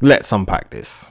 Let's unpack this.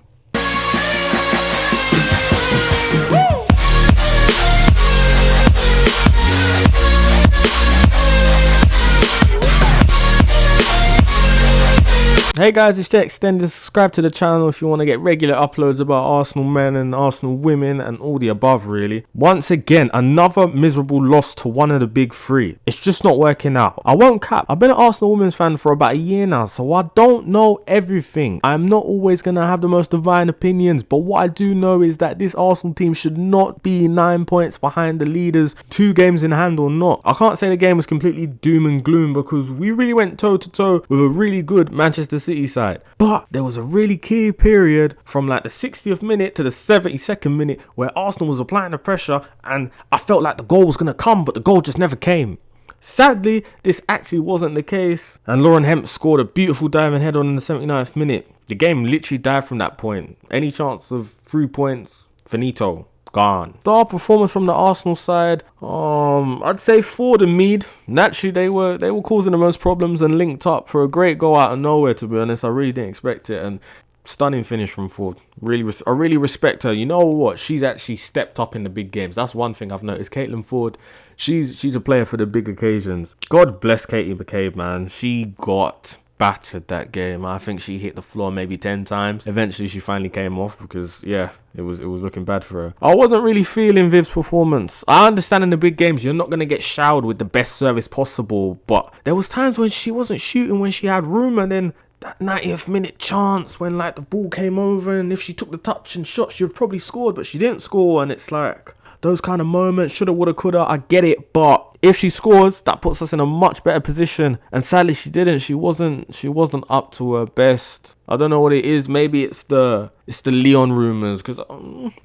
Hey guys, it's the Extended. Subscribe to the channel if you want to get regular uploads about Arsenal men and Arsenal women and all the above, really. Once again, another miserable loss to one of the big three. It's just not working out. I won't cap. I've been an Arsenal women's fan for about a year now, so I don't know everything. I'm not always going to have the most divine opinions, but what I do know is that this Arsenal team should not be 9 points behind the leaders, 2 games in hand or not. I can't say the game was completely doom and gloom because we really went toe to toe with a really good Manchester City side, but there was a really key period from like the 60th minute to the 72nd minute where Arsenal was applying the pressure and I felt like the goal was going to come, but the goal just never came. Sadly, this actually wasn't the case, and Lauren Hemp scored a beautiful diving header in the 79th minute. The game literally died from that point. Any chance of 3 points, finito. Gone. Star performance from the Arsenal side, I'd say Ford and Mead. Naturally, they were causing the most problems and linked up for a great goal out of nowhere, to be honest. I really didn't expect it, and stunning finish from Ford. I really respect her. You know what? She's actually stepped up in the big games. That's one thing I've noticed. Caitlin Ford, she's a player for the big occasions. God bless Katie McCabe, man. She got battered that game. I think she hit the floor maybe 10 times. Eventually she finally came off because it was looking bad for her. I wasn't really feeling Viv's performance. I understand in the big games you're not going to get showered with the best service possible, but there was times when she wasn't shooting when she had room, and then that 90th minute chance when like the ball came over and if she took the touch and shot she would probably scored, but she didn't score, and it's like those kind of moments, shoulda, woulda, coulda, I get it, but if she scores, that puts us in a much better position. And sadly, she didn't. She wasn't up to her best. I don't know what it is. Maybe it's the Lyon rumors, because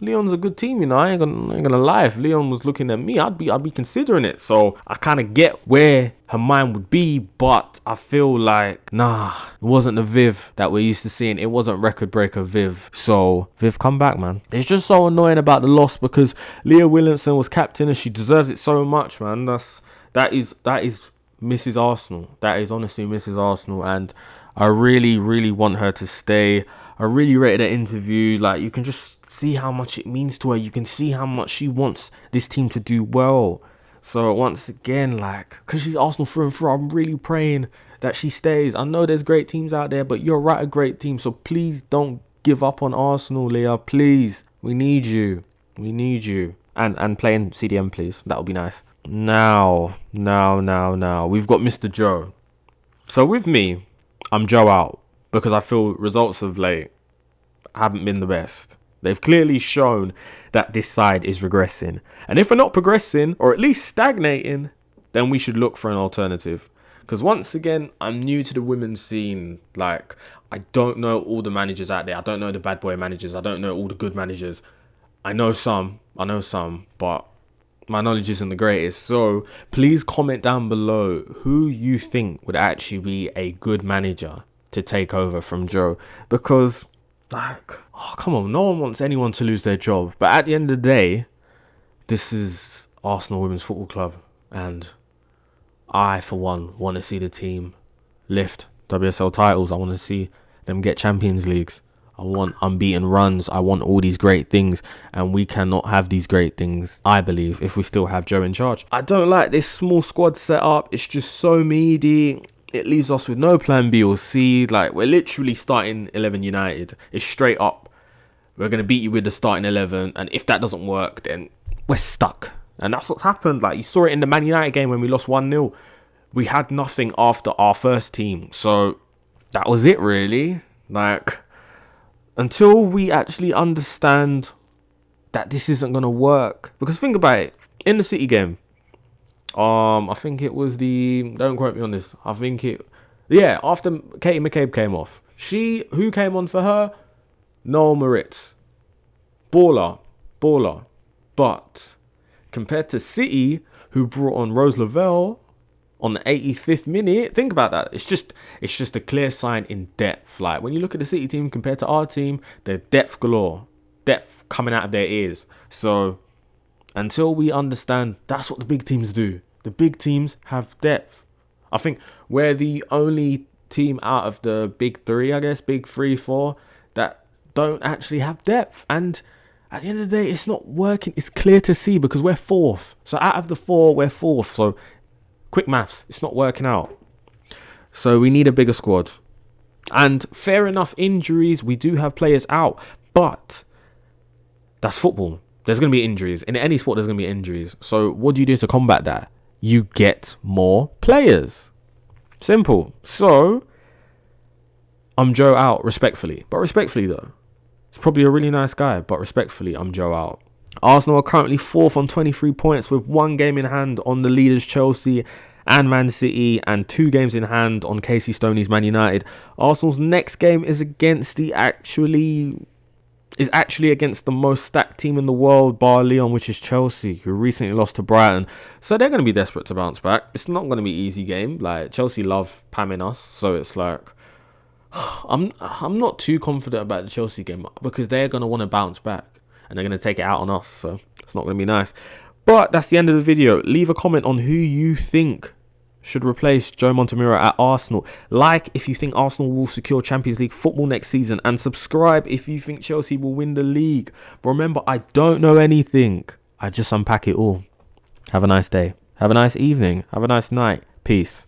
Lyon's a good team, you know. I ain't gonna lie. If Lyon was looking at me, I'd be considering it. So I kind of get where her mind would be, but I feel like it wasn't the Viv that we're used to seeing. It wasn't record breaker Viv. So Viv, come back, man. It's just so annoying about the loss because Leah Williamson was captain and she deserves it so much, man. That is Mrs. Arsenal. That is honestly Mrs. Arsenal, and I really, really want her to stay. I really rated her interview. Like, you can just see how much it means to her. You can see how much she wants this team to do well. So once again, like, because she's Arsenal through and through, I'm really praying that she stays. I know there's great teams out there, but you're right, a great team. So please don't give up on Arsenal, Leah. Please, we need you. We need you. And playing CDM, please. That would be nice. Now, we've got Mr. Joe. So with me, I'm Joe out because I feel results of late haven't been the best. They've clearly shown that this side is regressing. And if we're not progressing, or at least stagnating, then we should look for an alternative. Because once again, I'm new to the women's scene. Like, I don't know all the managers out there. I don't know the bad boy managers. I don't know all the good managers. I know some, but my knowledge isn't the greatest. So please comment down below who you think would actually be a good manager to take over from Joe. Because, like, come on, no one wants anyone to lose their job. But at the end of the day, this is Arsenal Women's Football Club. And I, for one, want to see the team lift WSL titles. I want to see them get Champions Leagues. I want unbeaten runs. I want all these great things. And we cannot have these great things, I believe, if we still have Joe in charge. I don't like this small squad setup. It's just so meaty. It leaves us with no plan B or C. Like, we're literally starting 11 United. It's straight up. We're going to beat you with the starting 11. And if that doesn't work, then we're stuck. And that's what's happened. Like, you saw it in the Man United game when we lost 1-0. We had nothing after our first team. So that was it, really. Like, until we actually understand that this isn't going to work. Because think about it. In the City game, I think it was don't quote me on this. After Katie McCabe came off. Who came on for her? Noel Moritz. Baller. But compared to City, who brought on Rose Lavelle on the 85th minute, think about that. It's just a clear sign in depth. Like, when you look at the City team compared to our team, they're depth galore. Depth coming out of their ears. So until we understand, that's what the big teams do. The big teams have depth. I think we're the only team out of the big three, I guess, big 3, 4, that don't actually have depth. And at the end of the day, it's not working. It's clear to see because we're fourth. So out of the four, we're fourth. So quick maths, it's not working out. So we need a bigger squad. And fair enough, injuries, we do have players out. But that's football. There's going to be injuries. In any sport, there's going to be injuries. So what do you do to combat that? You get more players. Simple. So I'm Joe out, respectfully. But respectfully, though. He's probably a really nice guy. But respectfully, I'm Joe out. Arsenal are currently fourth on 23 points with 1 game in hand on the leaders Chelsea and Man City and 2 games in hand on Casey Stoney's Man United. Arsenal's next game is actually against the most stacked team in the world, bar Leon, which is Chelsea, who recently lost to Brighton. So they're going to be desperate to bounce back. It's not going to be an easy game. Like, Chelsea love pamming us, so it's like I'm not too confident about the Chelsea game because they're going to want to bounce back and they're going to take it out on us. So it's not going to be nice. But that's the end of the video. Leave a comment on who you think should replace Joe Montemurro at Arsenal. Like if you think Arsenal will secure Champions League football next season, and subscribe if you think Chelsea will win the league. Remember, I don't know anything. I just unpack it all. Have a nice day. Have a nice evening. Have a nice night. Peace.